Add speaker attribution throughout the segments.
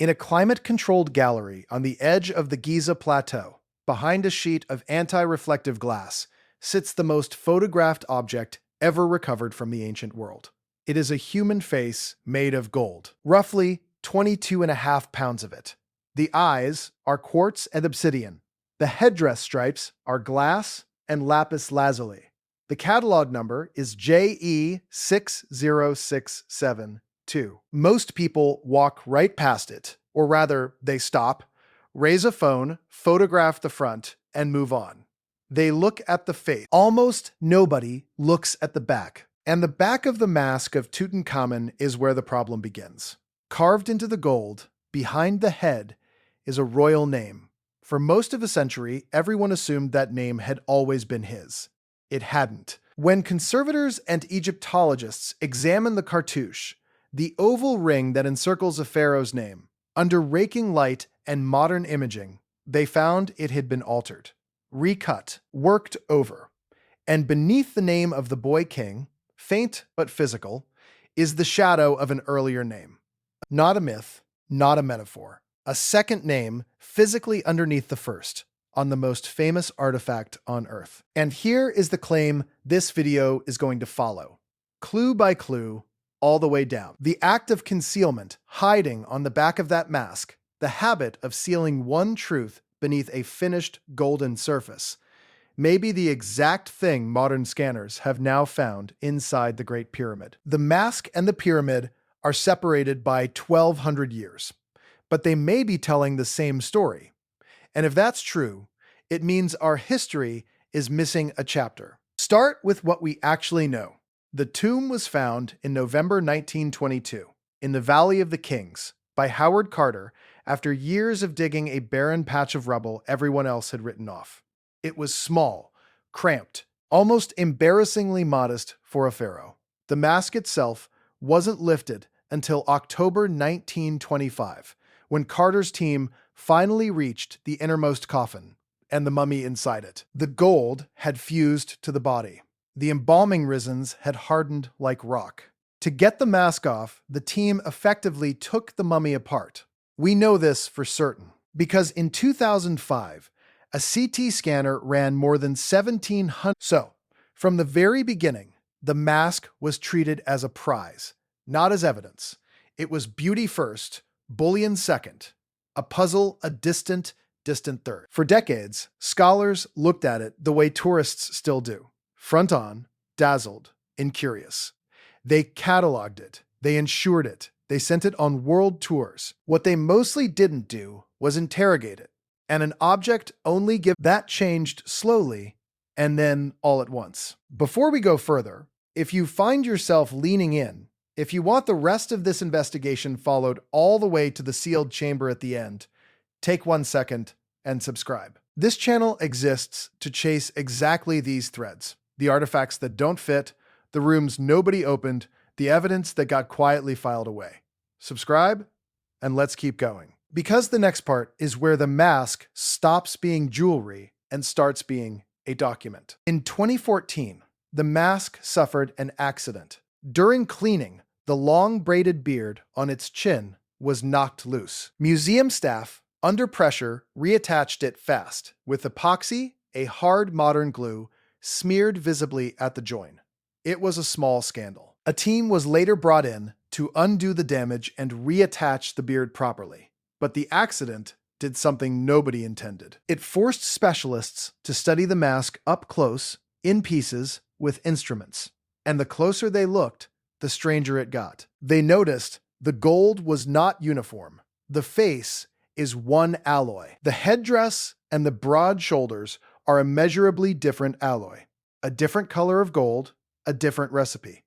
Speaker 1: In a climate-controlled gallery on the edge of the Giza Plateau, behind a sheet of anti-reflective glass, sits the most photographed object ever recovered from the ancient world. It is a human face made of gold, roughly 22.5 pounds of it. The eyes are quartz and obsidian. The headdress stripes are glass and lapis lazuli. The catalog number is JE60672. Most people walk right past it, or rather, they stop, raise a phone, photograph the front, and move on. They look at the face. Almost nobody looks at the back. And the back of the mask of Tutankhamun is where the problem begins. Carved into the gold, behind the head, is a royal name. For most of a century, everyone assumed that name had always been his. It hadn't. When conservators and Egyptologists examine the cartouche, the oval ring that encircles a pharaoh's name, under raking light and modern imaging, they found it had been altered, recut, worked over. And beneath the name of the boy king, faint but physical, is the shadow of an earlier name. Not a myth, not a metaphor. A second name physically underneath the first, on the most famous artifact on Earth. And here is the claim this video is going to follow. Clue by clue, all the way down. The act of concealment, hiding on the back of that mask, the habit of sealing one truth beneath a finished golden surface, may be the exact thing modern scanners have now found inside the Great Pyramid. The mask and the pyramid are separated by 1,200 years, but they may be telling the same story. And if that's true, it means our history is missing a chapter. Start with what we actually know. The tomb was found in November 1922 in the Valley of the Kings by Howard Carter after years of digging a barren patch of rubble everyone else had written off. It was small, cramped, almost embarrassingly modest for a pharaoh. The mask itself wasn't lifted until October 1925, when Carter's team finally reached the innermost coffin and the mummy inside it. The gold had fused to the body. The embalming resins had hardened like rock. To get the mask off, the team effectively took the mummy apart. We know this for certain because in 2005, a CT scanner ran more than 1,700. So, from the very beginning, the mask was treated as a prize, not as evidence. It was beauty first, bullion second, a puzzle a distant third. For decades, scholars looked at it the way tourists still do, front on, dazzled, and curious. They cataloged it, they insured it, they sent it on world tours. What they mostly didn't do was interrogate it. And an object only that changed slowly and then all at once. Before we go further, if you find yourself leaning in, if you want the rest of this investigation followed all the way to the sealed chamber at the end, take 1 second and subscribe. This channel exists to chase exactly these threads: the artifacts that don't fit, the rooms nobody opened, the evidence that got quietly filed away. Subscribe, and let's keep going. Because the next part is where the mask stops being jewelry and starts being a document. In 2014, the mask suffered an accident. During cleaning, the long braided beard on its chin was knocked loose. Museum staff, under pressure, reattached it fast, with epoxy, a hard modern glue, smeared visibly at the join. It was a small scandal. A team was later brought in to undo the damage and reattach the beard properly. But the accident did something nobody intended. It forced specialists to study the mask up close, in pieces, with instruments. And the closer they looked, the stranger it got. They noticed the gold was not uniform. The face is one alloy. The headdress and the broad shoulders are immeasurably different alloy. A different color of gold, a different recipe.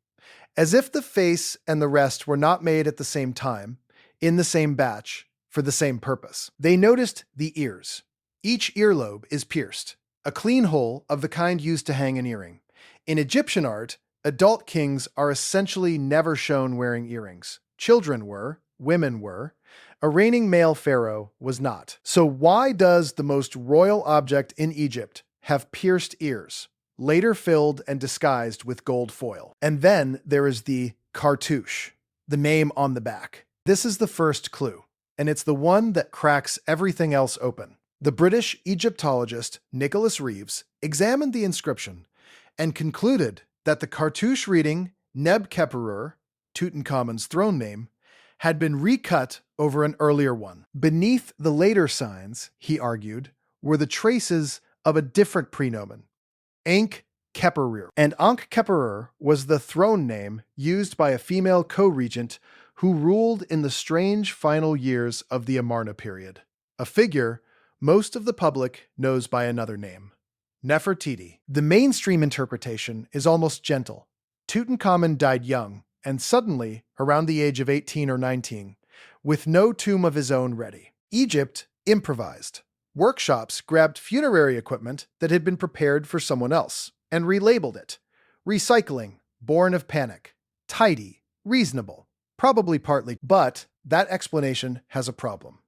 Speaker 1: As if the face and the rest were not made at the same time, in the same batch, for the same purpose. They noticed the ears. Each earlobe is pierced, a clean hole of the kind used to hang an earring. In Egyptian art, adult kings are essentially never shown wearing earrings. Children were, women were. A reigning male pharaoh was not. So why does the most royal object in Egypt have pierced ears, later filled and disguised with gold foil? And then there is the cartouche, the name on the back. This is the first clue. and it's the one that cracks everything else open. The British Egyptologist Nicholas Reeves examined the inscription and concluded that the cartouche reading Neb-Keperur, Tutankhamun's throne name, had been recut over an earlier one. Beneath the later signs, he argued, were the traces of a different prenomen, Ankh-Keperur. And Ankh-Keperur was the throne name used by a female co-regent who ruled in the strange final years of the Amarna period, a figure most of the public knows by another name, Nefertiti. The mainstream interpretation is almost gentle. Tutankhamun died young, and suddenly, around the age of 18 or 19, with no tomb of his own ready. Egypt improvised. Workshops grabbed funerary equipment that had been prepared for someone else and relabeled it. Recycling, born of panic. Tidy, reasonable, probably partly, but that explanation has a problem.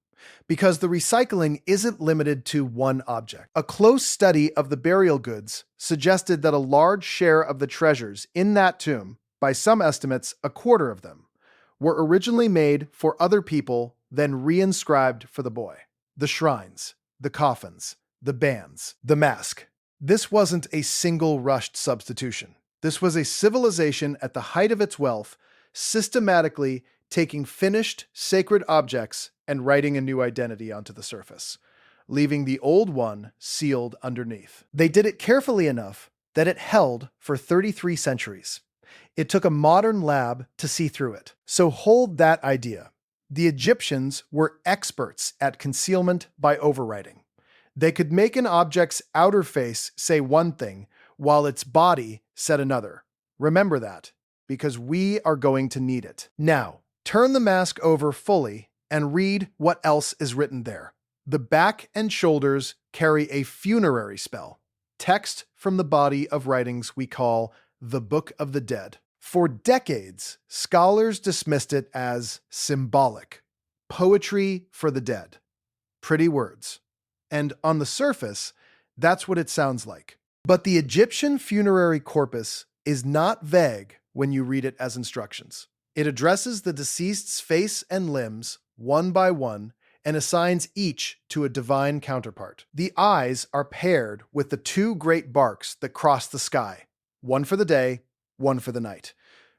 Speaker 1: Because the recycling isn't limited to one object. A close study of the burial goods suggested that a large share of the treasures in that tomb, by some estimates a quarter of them, were originally made for other people, then reinscribed for the boy. The shrines, the coffins, the bands, the mask. This wasn't a single rushed substitution. This was a civilization at the height of its wealth, systematically taking finished sacred objects and writing a new identity onto the surface, leaving the old one sealed underneath. They did it carefully enough that it held for 33 centuries. It took a modern lab to see through it. So hold that idea. The Egyptians were experts at concealment by overwriting. They could make an object's outer face say one thing while its body said another. Remember that, because we are going to need it. Now, turn the mask over fully and read what else is written there. The back and shoulders carry a funerary spell, text from the body of writings we call the Book of the Dead. For decades, scholars dismissed it as symbolic, poetry for the dead. Pretty words. And on the surface, that's what it sounds like. But the Egyptian funerary corpus is not vague when you read it as instructions. It addresses the deceased's face and limbs one by one and assigns each to a divine counterpart. The eyes are paired with the two great barks that cross the sky, one for the day, one for the night.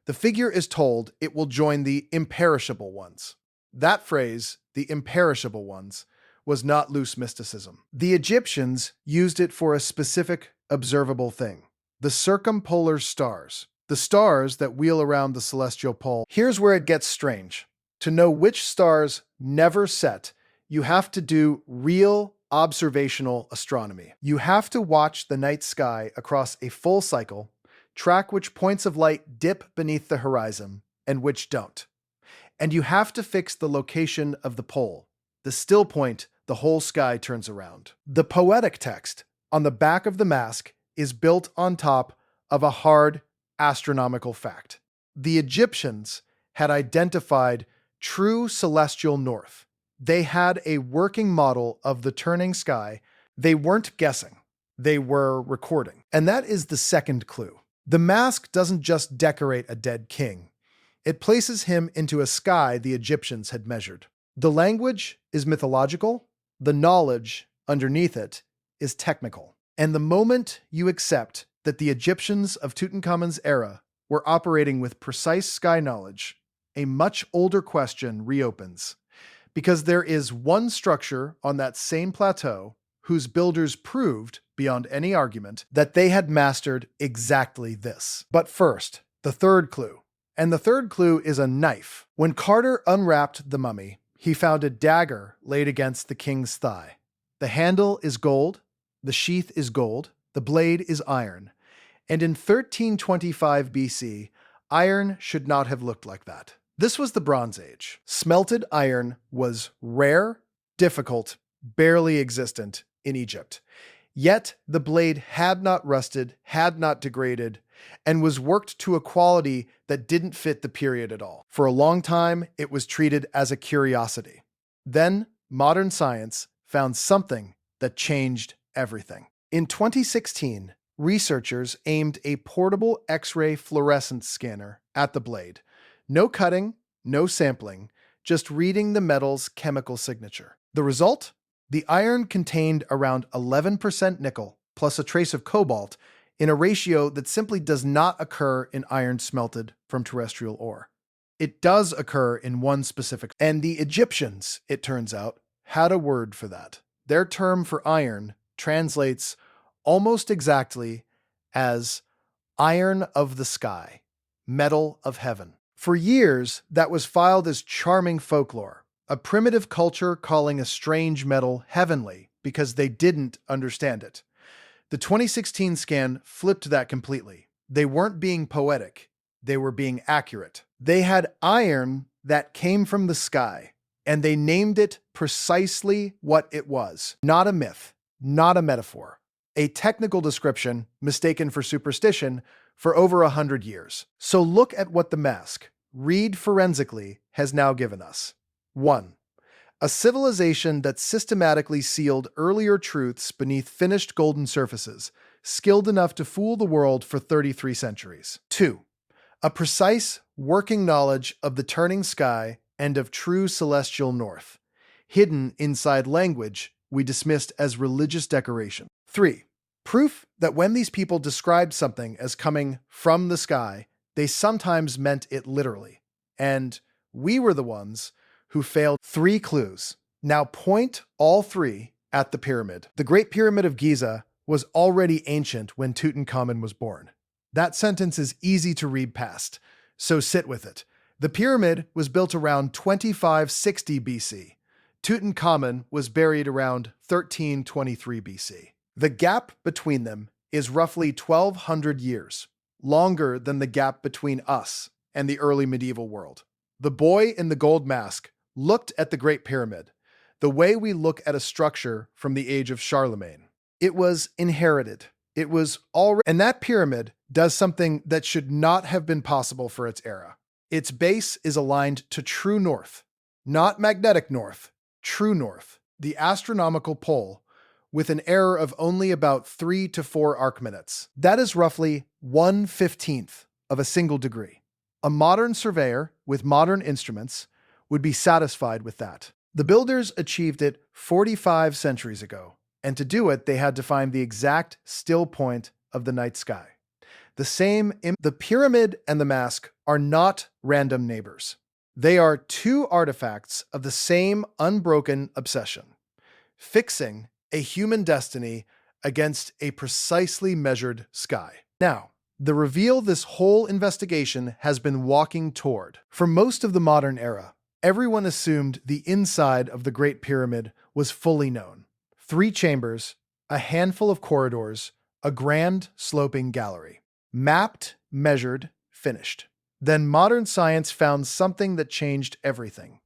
Speaker 1: The figure is told it will join the imperishable ones. That phrase, the imperishable ones, was not loose mysticism. The Egyptians used it for a specific observable thing, the circumpolar stars, the stars that wheel around the celestial pole. Here's where it gets strange. To know which stars never set, you have to do real observational astronomy. You have to watch the night sky across a full cycle, track which points of light dip beneath the horizon and which don't. And you have to fix the location of the pole, the still point the whole sky turns around. The poetic text on the back of the mask is built on top of a hard astronomical fact. The Egyptians had identified true celestial north. They had a working model of the turning sky. They weren't guessing. They were recording. And that is the second clue. The mask doesn't just decorate a dead king. It places him into a sky the Egyptians had measured. The language is mythological. The knowledge underneath it is technical. And the moment you accept that the Egyptians of Tutankhamen's era were operating with precise sky knowledge, a much older question reopens. Because there is one structure on that same plateau whose builders proved, beyond any argument, that they had mastered exactly this. But first, the third clue. And the third clue is a knife. When Carter unwrapped the mummy, he found a dagger laid against the king's thigh. The handle is gold, the sheath is gold, the blade is iron. And in 1325 BC, iron should not have looked like that. This was the Bronze Age. Smelted iron was rare, difficult, barely existent in Egypt. Yet the blade had not rusted, had not degraded, and was worked to a quality that didn't fit the period at all. For a long time, it was treated as a curiosity. Then, modern science found something that changed everything. In 2016, researchers aimed a portable X-ray fluorescence scanner at the blade. No cutting, no sampling, just reading the metal's chemical signature. The result? The iron contained around 11% nickel, plus a trace of cobalt, in a ratio that simply does not occur in iron smelted from terrestrial ore. It does occur in one specific, and the Egyptians, it turns out, had a word for that. Their term for iron translates almost exactly as iron of the sky, metal of heaven. For years, that was filed as charming folklore, a primitive culture calling a strange metal heavenly because they didn't understand it. The 2016 scan flipped that completely. They weren't being poetic, they were being accurate. They had iron that came from the sky, and they named it precisely what it was. Not a myth, not a metaphor. A technical description mistaken for superstition for over 100 years. So look at what the mask, read forensically, has now given us. 1. A civilization that systematically sealed earlier truths beneath finished golden surfaces, skilled enough to fool the world for 33 centuries. 2. A precise, working knowledge of the turning sky and of true celestial north, hidden inside language we dismissed as religious decoration. 3. Proof that when these people described something as coming from the sky, they sometimes meant it literally. And we were the ones who failed. 3 clues. Now point all 3 at the pyramid. The Great Pyramid of Giza was already ancient when Tutankhamun was born. That sentence is easy to read past, so sit with it. The pyramid was built around 2560 BC. Tutankhamun was buried around 1323 BC. The gap between them is roughly 1,200 years, longer than the gap between us and the early medieval world. The boy in the gold mask looked at the Great Pyramid the way we look at a structure from the age of Charlemagne. It was inherited. It was already, and that pyramid does something that should not have been possible for its era. Its base is aligned to true north, not magnetic north, true north, the astronomical pole, with an error of only about 3 to 4 arc minutes. That is roughly 1/15 of a single degree. A modern surveyor with modern instruments would be satisfied with that. The builders achieved it 45 centuries ago, and to do it, they had to find the exact still point of the night sky. The pyramid and the mask are not random neighbors. They are 2 artifacts of the same unbroken obsession, fixing a human destiny against a precisely measured sky. Now, the reveal this whole investigation has been walking toward. For most of the modern era, everyone assumed the inside of the Great Pyramid was fully known. 3 chambers, a handful of corridors, a grand sloping gallery. Mapped, measured, finished. Then modern science found something that changed everything.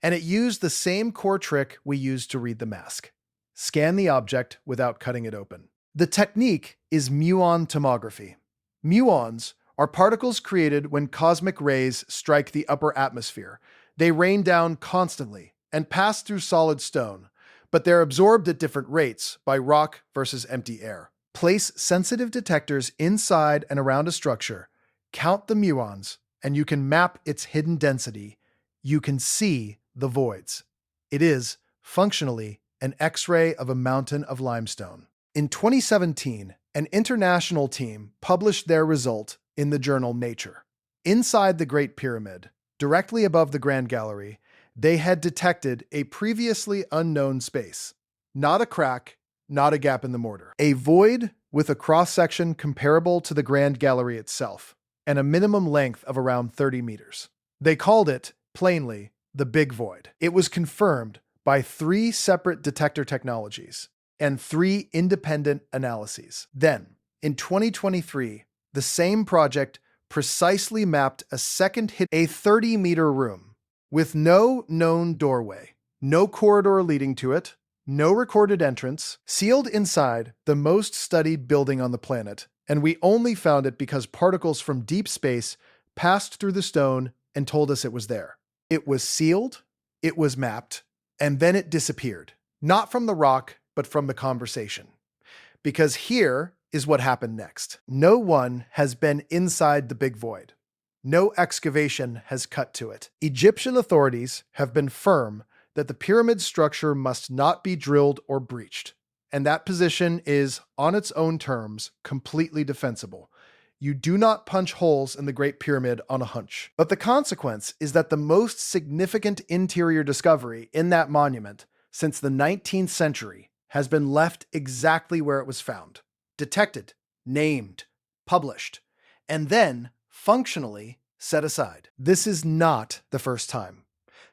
Speaker 1: And it used the same core trick we used to read the mask. Scan the object without cutting it open. The technique is muon tomography. Muons are particles created when cosmic rays strike the upper atmosphere. They rain down constantly and pass through solid stone, but they're absorbed at different rates by rock versus empty air. Place sensitive detectors inside and around a structure, count the muons, and you can map its hidden density. You can see the voids. It is, functionally, an X-ray of a mountain of limestone. In 2017, an international team published their result in the journal Nature. Inside the Great Pyramid, directly above the Grand Gallery, they had detected a previously unknown space. Not a crack, not a gap in the mortar. A void with a cross-section comparable to the Grand Gallery itself, and a minimum length of around 30 meters. They called it, plainly, the Big Void. It was confirmed by 3 separate detector technologies and 3 independent analyses. Then, in 2023, the same project precisely mapped a second hit, a 30-meter room with no known doorway, no corridor leading to it, no recorded entrance, sealed inside the most studied building on the planet, and we only found it because particles from deep space passed through the stone and told us it was there. It was sealed, it was mapped, and then it disappeared. Not from the rock, but from the conversation. Because here is what happened next. No one has been inside the Big Void. No excavation has cut to it. Egyptian authorities have been firm that the pyramid structure must not be drilled or breached, and that position is, on its own terms, completely defensible. You do not punch holes in the Great Pyramid on a hunch. But the consequence is that the most significant interior discovery in that monument since the 19th century has been left exactly where it was found. Detected, named, published, and then functionally set aside. This is not the first time.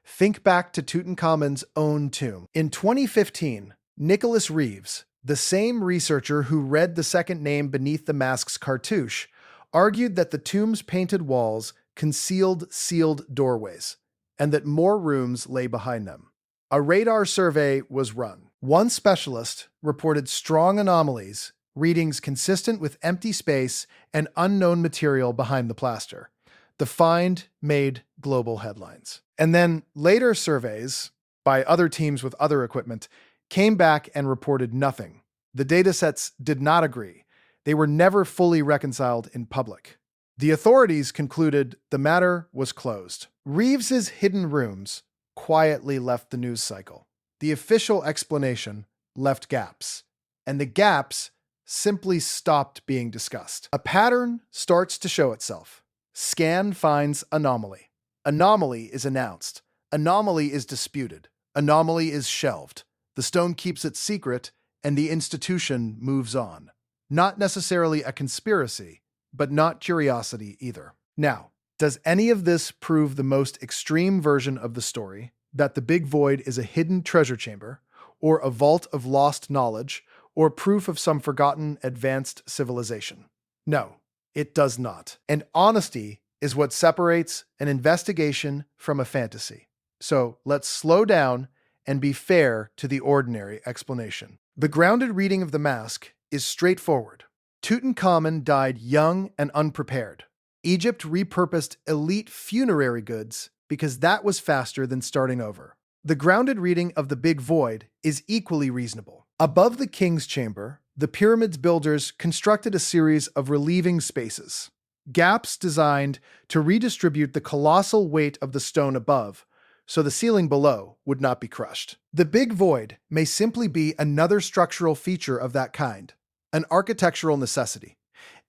Speaker 1: Think back to Tutankhamun's own tomb. In 2015, Nicholas Reeves, the same researcher who read the second name beneath the mask's cartouche, argued that the tomb's painted walls concealed sealed doorways, and that more rooms lay behind them. A radar survey was run. One specialist reported strong anomalies, readings consistent with empty space and unknown material behind the plaster. The find made global headlines. And then later surveys by other teams with other equipment came back and reported nothing. The datasets did not agree. They were never fully reconciled in public. The authorities concluded the matter was closed. Reeves's hidden rooms quietly left the news cycle. The official explanation left gaps, and the gaps simply stopped being discussed. A pattern starts to show itself. Scan finds anomaly. Anomaly is announced. Anomaly is disputed. Anomaly is shelved. The stone keeps it secret, and the institution moves on. Not necessarily a conspiracy, but not curiosity either. Now, does any of this prove the most extreme version of the story, that the Big Void is a hidden treasure chamber, or a vault of lost knowledge, or proof of some forgotten advanced civilization? No, it does not. And honesty is what separates an investigation from a fantasy. So let's slow down and be fair to the ordinary explanation. The grounded reading of the mask is straightforward. Tutankhamun died young and unprepared. Egypt repurposed elite funerary goods because that was faster than starting over. The grounded reading of the Big Void is equally reasonable. Above the king's chamber, the pyramid's builders constructed a series of relieving spaces, gaps designed to redistribute the colossal weight of the stone above, so the ceiling below would not be crushed. The Big Void may simply be another structural feature of that kind, an architectural necessity,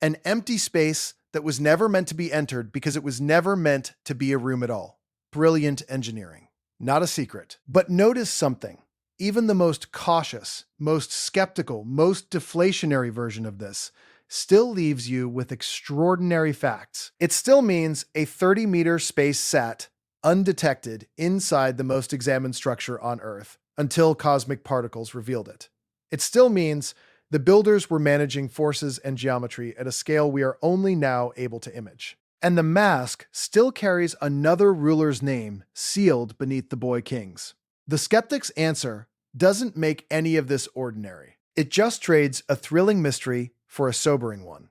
Speaker 1: an empty space that was never meant to be entered because it was never meant to be a room at all. Brilliant engineering. Not a secret. But notice something. Even the most cautious, most skeptical, most deflationary version of this still leaves you with extraordinary facts. It still means a 30-meter space sat undetected inside the most examined structure on Earth until cosmic particles revealed it. It still means the builders were managing forces and geometry at a scale we are only now able to image. And the mask still carries another ruler's name sealed beneath the boy kings. The skeptic's answer doesn't make any of this ordinary. It just trades a thrilling mystery for a sobering one.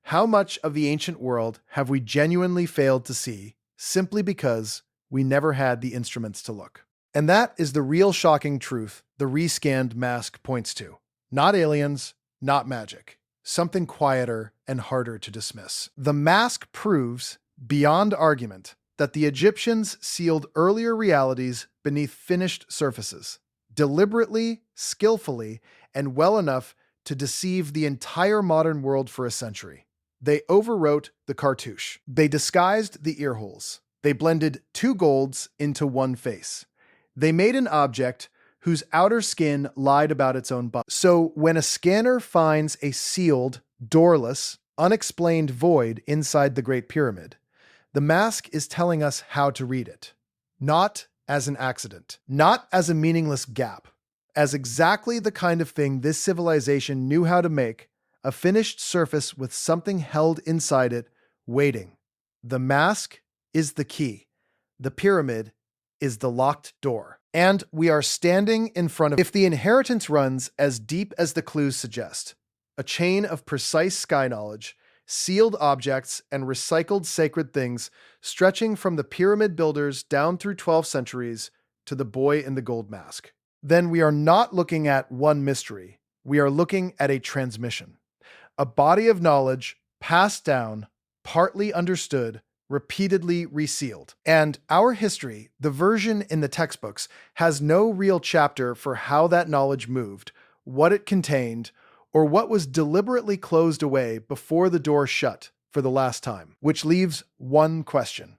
Speaker 1: How much of the ancient world have we genuinely failed to see simply because we never had the instruments to look? And that is the real shocking truth the rescanned mask points to. Not aliens, not magic. Something quieter and harder to dismiss. The mask proves, beyond argument, that the Egyptians sealed earlier realities beneath finished surfaces, deliberately, skillfully, and well enough to deceive the entire modern world for a century. They overwrote the cartouche. They disguised the earholes. They blended two golds into one face. They made an object whose outer skin lied about its own body. So when a scanner finds a sealed, doorless, unexplained void inside the Great Pyramid, the mask is telling us how to read it. Not as an accident, not as a meaningless gap, as exactly the kind of thing this civilization knew how to make, a finished surface with something held inside it, waiting. The mask is the key. The pyramid is the locked door. And we are standing in front of, if the inheritance runs as deep as the clues suggest, a chain of precise sky knowledge, sealed objects, and recycled sacred things stretching from the pyramid builders down through 12 centuries to the boy in the gold mask. Then we are not looking at one mystery. We are looking at a transmission. A body of knowledge passed down, partly understood, repeatedly resealed. And our history, the version in the textbooks, has no real chapter for how that knowledge moved, what it contained, or what was deliberately closed away before the door shut for the last time. Which leaves one question.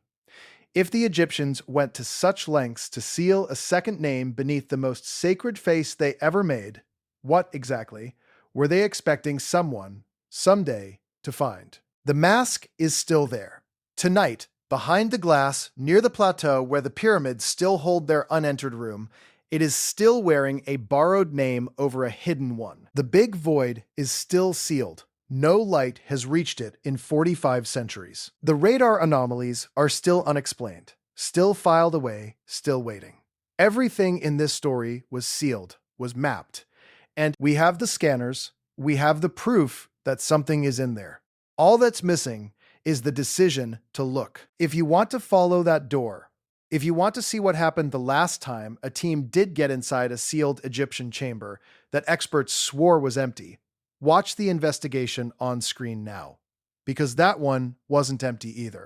Speaker 1: If the Egyptians went to such lengths to seal a second name beneath the most sacred face they ever made, what exactly were they expecting someone, someday, to find? The mask is still there. Tonight, behind the glass, near the plateau where the pyramids still hold their unentered room, it is still wearing a borrowed name over a hidden one. The big void is still sealed. No light has reached it in 45 centuries. The radar anomalies are still unexplained, still filed away, still waiting. Everything in this story was sealed, was mapped, and we have the scanners, we have the proof that something is in there. All that's missing is the decision to look. If you want to follow that door, if you want to see what happened the last time a team did get inside a sealed Egyptian chamber that experts swore was empty, watch the investigation on screen now, because that one wasn't empty either.